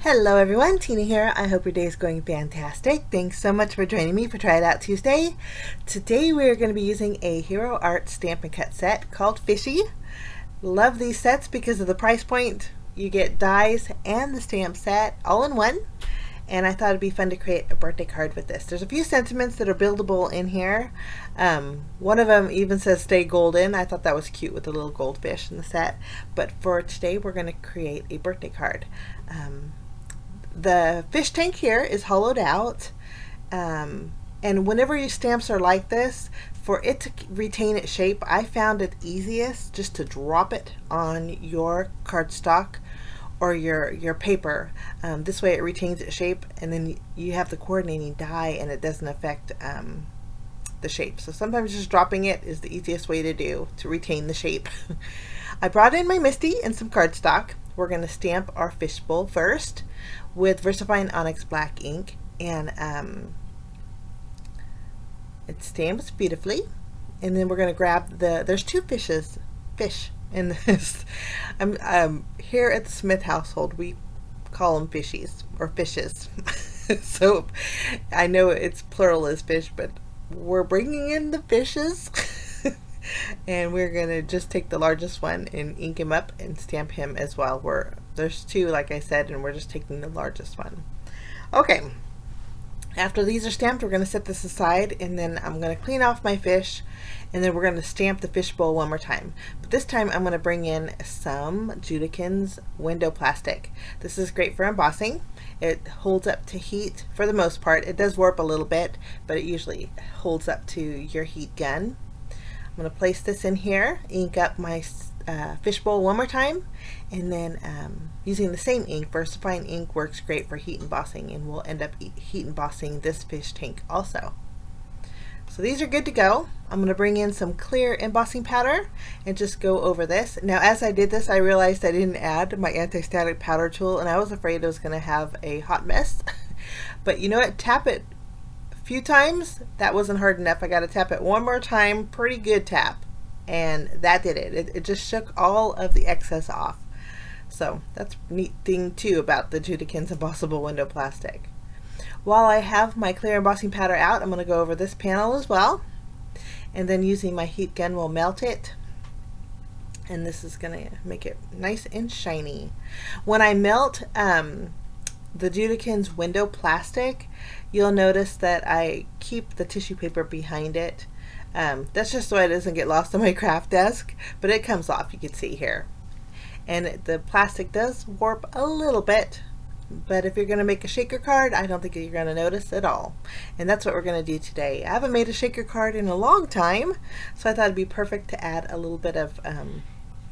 Hello everyone, Tina here. I hope your day is going fantastic. Thanks so much for joining me for Try It Out Tuesday. Today we are going to be using a Hero Art stamp and cut set called Fishy. Love these sets because of the price point. You get dies and the stamp set all in one. And I thought it'd be fun to create a birthday card with this. There's a few sentiments that are buildable in here. One of them even says stay golden. I thought that was cute with the little goldfish in the set. But for today we're going to create a birthday card. The fish tank here is hollowed out, and whenever your stamps are like this, for it to retain its shape, I found it easiest just to drop it on your cardstock or your paper. This way it retains its shape, and then you have the coordinating die and it doesn't affect the shape. So sometimes just dropping it is the easiest way to do to retain the shape. I brought in my Misty and some cardstock. We're going to stamp our fishbowl first with VersaFine Onyx Black ink, and it stamps beautifully. And then we're going to grab there's two fish in this. Here at the Smith household we call them fishies or fishes. So I know it's plural as fish, but we're bringing in the fishes. And we're gonna just take the largest one and ink him up and stamp him as well. There's two, like I said, and we're just taking the largest one. Okay, after these are stamped, we're gonna set this aside, and then I'm gonna clean off my fish, and then we're gonna stamp the fishbowl one more time. But this time I'm gonna bring in some Judikins window plastic. This is great for embossing. It holds up to heat for the most part. It does warp a little bit, but it usually holds up to your heat gun. I'm going to place this in here, ink up my fishbowl one more time, and then using the same ink, VersaFine ink works great for heat embossing, and we'll end up heat embossing this fish tank also. So these are good to go. I'm going to bring in some clear embossing powder and just go over this. Now as I did this, I realized I didn't add my anti-static powder tool, and I was afraid I was going to have a hot mess. But you know what, tap it few times. That wasn't hard enough. I got to tap it one more time, pretty good tap, and that did it. It just shook all of the excess off. So that's a neat thing too about the Judikins embossable window plastic. While I have my clear embossing powder out, I'm going to go over this panel as well, and then using my heat gun will melt it, and this is going to make it nice and shiny. When I melt the Judikins window plastic, you'll notice that I keep the tissue paper behind it. That's just so it doesn't get lost on my craft desk, but it comes off, you can see here. And the plastic does warp a little bit, but if you're going to make a shaker card, I don't think you're going to notice at all. And that's what we're going to do today. I haven't made a shaker card in a long time, so I thought it'd be perfect to add a little bit of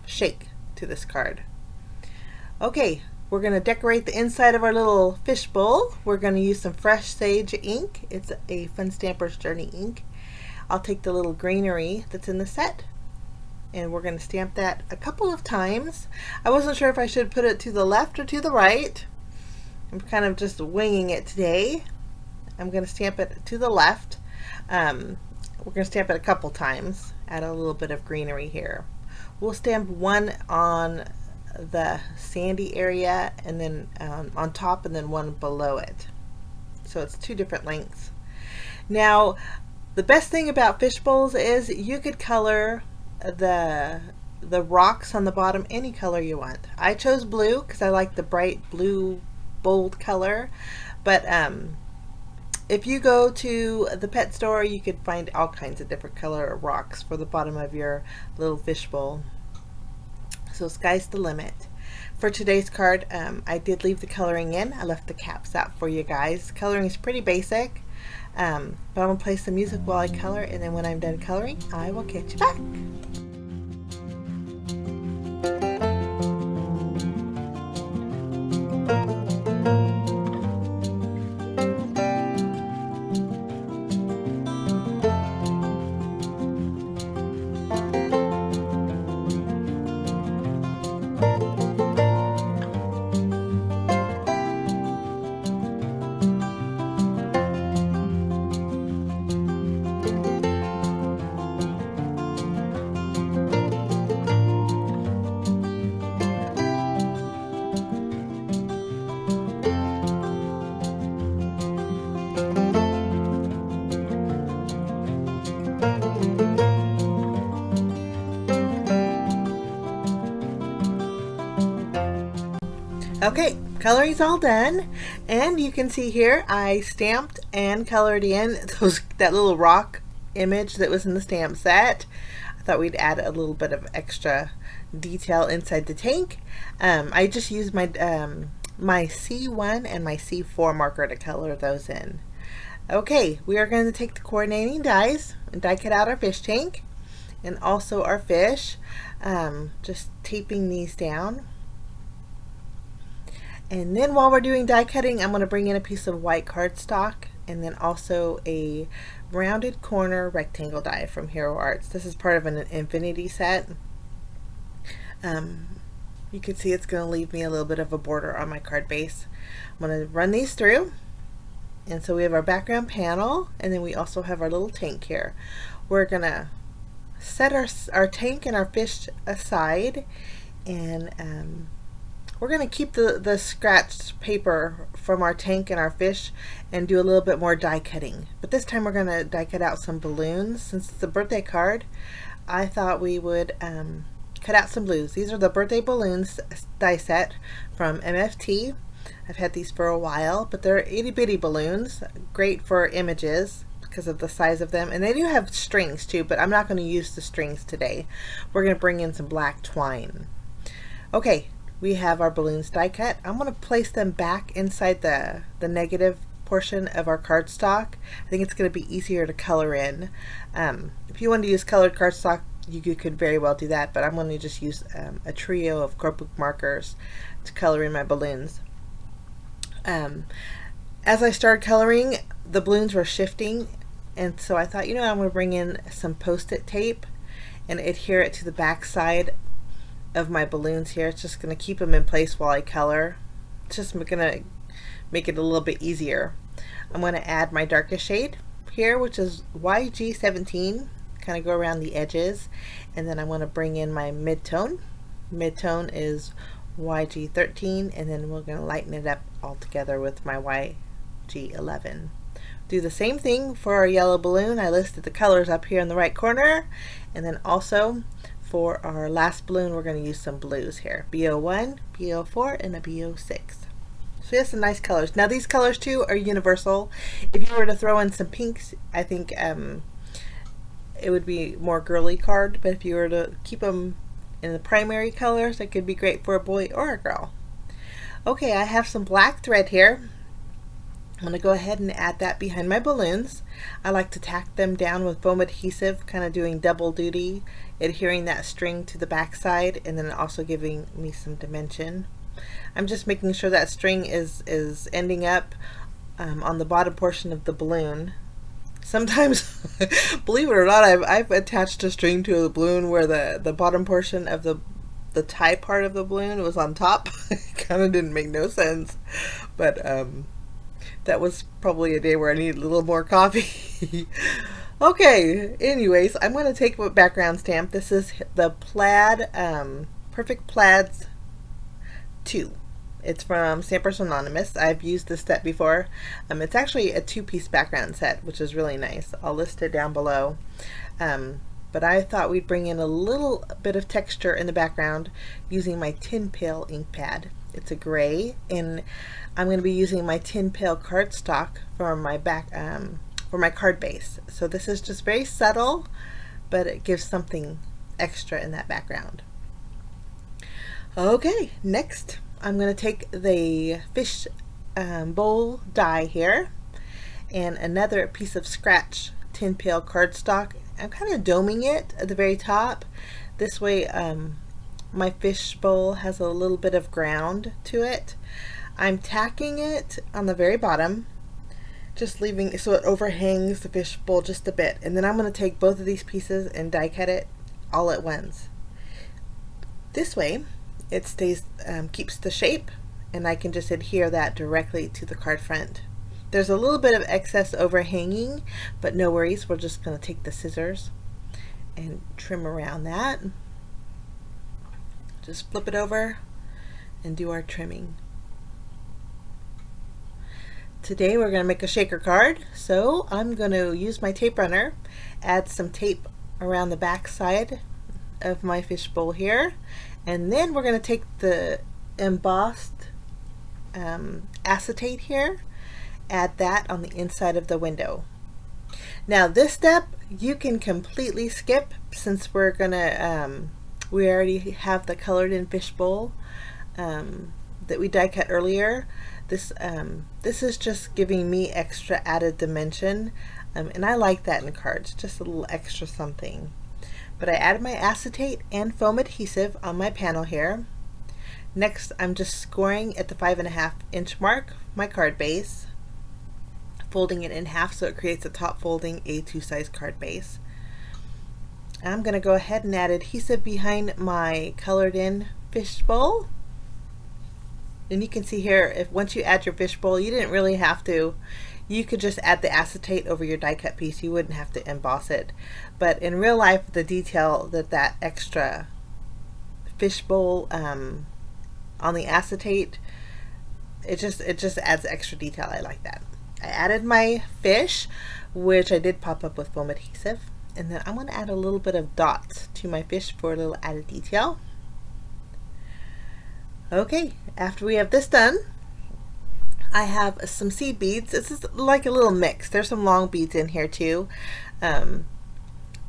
shake to this card. Okay. We're going to decorate the inside of our little fish bowl. We're going to use some fresh sage ink. It's a Fun Stamper's Journey ink. I'll take the little greenery that's in the set, and we're going to stamp that a couple of times. I wasn't sure if I should put it to the left or to the right. I'm kind of just winging it today. I'm going to stamp it to the left. We're going to stamp it a couple times. Add a little bit of greenery here. We'll stamp one on the sandy area, and then on top, and then one below it. So it's two different lengths. Now the best thing about fish bowls is you could color the rocks on the bottom any color you want. I chose blue because I like the bright blue bold color, but if you go to the pet store, you could find all kinds of different color rocks for the bottom of your little fish bowl. So sky's the limit. For today's card, I did leave the coloring in. I left the caps out for you guys. Coloring is pretty basic, but I'm going to play some music while I color, and then when I'm done coloring, I will catch you back. Okay, coloring's all done, and you can see here I stamped and colored in that little rock image that was in the stamp set. I thought we'd add a little bit of extra detail inside the tank. I just used my my C1 and my C4 marker to color those in. Okay, we are going to take the coordinating dies and die cut out our fish tank and also our fish. Just taping these down. And then while we're doing die cutting, I'm going to bring in a piece of white cardstock and then also a rounded corner rectangle die from Hero Arts. This is part of an infinity set. You can see it's going to leave me a little bit of a border on my card base. I'm going to run these through. And so we have our background panel, and then we also have our little tank here. We're going to set our tank and our fish aside, and we're going to keep the scratched paper from our tank and our fish and do a little bit more die cutting. But this time we're going to die cut out some balloons. Since it's a birthday card, I thought we would cut out some blues. These are the birthday balloons die set from MFT. I've had these for a while, but they're itty bitty balloons, great for images because of the size of them. And they do have strings too, but I'm not going to use the strings today. We're going to bring in some black twine. Okay. We have our balloons die cut. I'm going to place them back inside the negative portion of our cardstock. I think it's going to be easier to color in. If you want to use colored cardstock, you could very well do that, but I'm going to just use a trio of corkbook markers to color in my balloons. As I started coloring, the balloons were shifting, and so I thought, you know, I'm going to bring in some post-it tape and adhere it to the back side of my balloons here. It's just going to keep them in place while I color. It's just going to make it a little bit easier. I'm going to add my darkest shade here, which is YG17, kind of go around the edges, and then I want to bring in my mid-tone. Mid-tone is YG13, and then we're going to lighten it up all together with my YG11. Do the same thing for our yellow balloon. I listed the colors up here in the right corner, and then also for our last balloon, we're going to use some blues here. B01, B04, and a B06. So we have some nice colors. Now these colors too are universal. If you were to throw in some pinks, I think it would be more girly card, but if you were to keep them in the primary colors, it could be great for a boy or a girl. Okay, I have some black thread here. I'm going to go ahead and add that behind my balloons. I like to tack them down with foam adhesive, kind of doing double duty, adhering that string to the back side and then also giving me some dimension. I'm just making sure that string is ending up on the bottom portion of the balloon. Sometimes, believe it or not, I've attached a string to a balloon where the bottom portion of the tie part of the balloon was on top. It kind of didn't make no sense, but that was probably a day where I needed a little more coffee. Okay, anyways, I'm going to take a background stamp. This is the Plaid, Perfect Plaids 2. It's from Stampers Anonymous. I've used this set before. It's actually a 2-piece background set, which is really nice. I'll list it down below. But I thought we'd bring in a little bit of texture in the background using my Tin Pail Ink Pad. It's a gray, and I'm going to be using my Tin Pail cardstock for my for my card base. So this is just very subtle, but it gives something extra in that background. Okay, next I'm going to take the fish bowl die here and another piece of scratch Tin Pail cardstock. I'm kind of doming it at the very top. This way my fish bowl has a little bit of ground to it. I'm tacking it on the very bottom, just leaving so it overhangs the fish bowl just a bit, and then I'm going to take both of these pieces and die cut it all at once. This way it stays keeps the shape, and I can just adhere that directly to the card front. There's a little bit of excess overhanging, but no worries. We're just going to take the scissors and trim around that. Just flip it over and do our trimming. Today we're going to make a shaker card, so I'm going to use my tape runner, add some tape around the back side of my fish bowl here, and then we're going to take the embossed acetate here, add that on the inside of the window. Now this step you can completely skip, since we're gonna we already have the colored in fishbowl that we die cut earlier. This is just giving me extra added dimension, and I like that in cards, just a little extra something. But I added my acetate and foam adhesive on my panel here. Next, I'm just scoring at the 5.5 inch mark my card base, folding it in half so it creates a top folding A2 size card base. I'm going to go ahead and add adhesive behind my colored in fishbowl. And you can see here, if once you add your fishbowl, you didn't really have to. You could just add the acetate over your die cut piece. You wouldn't have to emboss it. But in real life, the detail that extra fishbowl on the acetate, it just adds extra detail. I like that. I added my fish, which I did pop up with foam adhesive, and then I'm going to add a little bit of dots to my fish for a little added detail. Okay, after we have this done, I have some seed beads. This is like a little mix. There's some long beads in here too.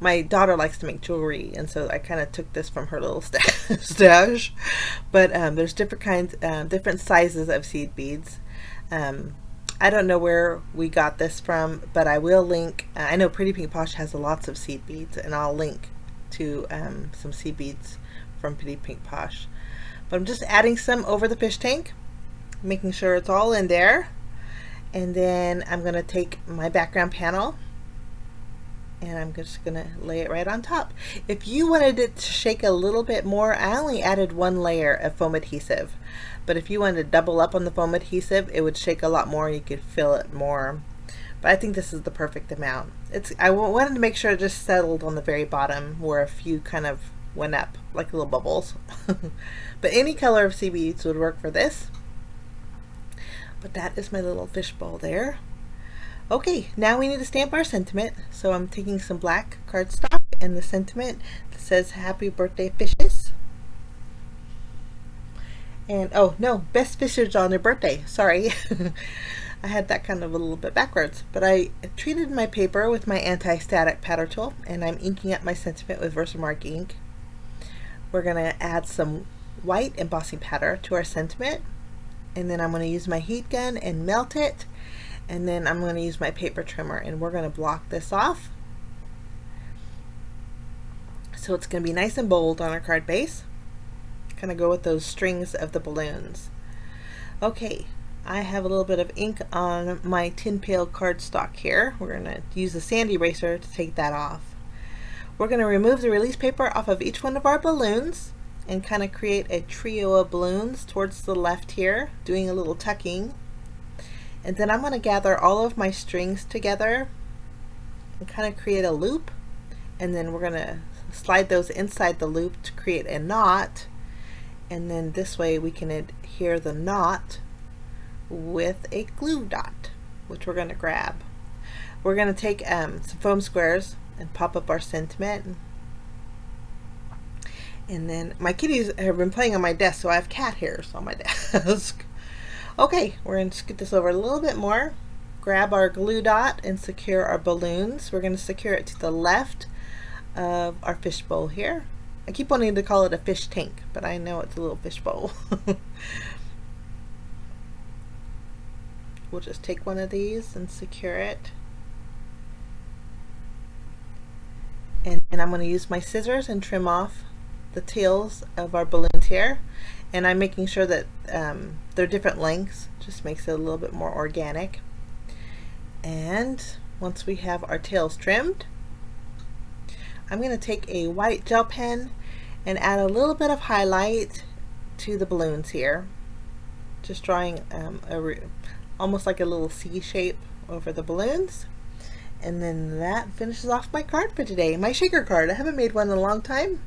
My daughter likes to make jewelry, and so I kind of took this from her little stash. But there's different kinds, different sizes of seed beads. I don't know where we got this from, but I will link. I know Pretty Pink Posh has lots of seed beads, and I'll link to some seed beads from Pretty Pink Posh. But I'm just adding some over the fish tank, making sure it's all in there. And then I'm going to take my background panel, and I'm just going to lay it right on top. If you wanted it to shake a little bit more, I only added 1 layer of foam adhesive. But if you wanted to double up on the foam adhesive, it would shake a lot more and you could feel it more. But I think this is the perfect amount. I wanted to make sure it just settled on the very bottom where a few kind of went up like little bubbles. But any color of sea beads would work for this. But that is my little fishbowl there. Okay, now we need to stamp our sentiment. So I'm taking some black cardstock and the sentiment that says Happy Birthday Fishes. And oh no, best fishers on their birthday. Sorry. I had that kind of a little bit backwards. But I treated my paper with my anti-static powder tool, and I'm inking up my sentiment with Versamark ink. We're going to add some white embossing powder to our sentiment, and then I'm going to use my heat gun and melt it, and then I'm going to use my paper trimmer, and we're going to block this off so it's going to be nice and bold on our card base. Kind of go with those strings of the balloons. Okay, I have a little bit of ink on my tin pail cardstock here. We're going to use a sand eraser to take that off. We're going to remove the release paper off of each one of our balloons and kind of create a trio of balloons towards the left here, doing a little tucking. And then I'm going to gather all of my strings together and kind of create a loop, and then we're going to slide those inside the loop to create a knot, and then this way we can adhere the knot with a glue dot, which we're going to grab. We're going to take some foam squares and pop up our sentiment. And then my kitties have been playing on my desk, so I have cat hairs on my desk. Okay, we're going to scoot this over a little bit more, grab our glue dot and secure our balloons. We're going to secure it to the left of our fishbowl here. I keep wanting to call it a fish tank, but I know it's a little fishbowl. We'll just take one of these and secure it. And I'm going to use my scissors and trim off the tails of our balloons here. And I'm making sure that they're different lengths, just makes it a little bit more organic. And once we have our tails trimmed, I'm going to take a white gel pen and add a little bit of highlight to the balloons here, just drawing almost like a little C shape over the balloons. And then that finishes off my card for today. My shaker card. I haven't made one in a long time.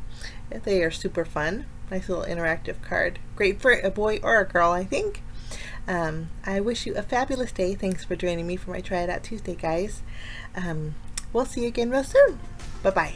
They are super fun. Nice little interactive card. Great for a boy or a girl, I think. I wish you a fabulous day. Thanks for joining me for my Try It Out Tuesday, guys. We'll see you again real soon. Bye-bye.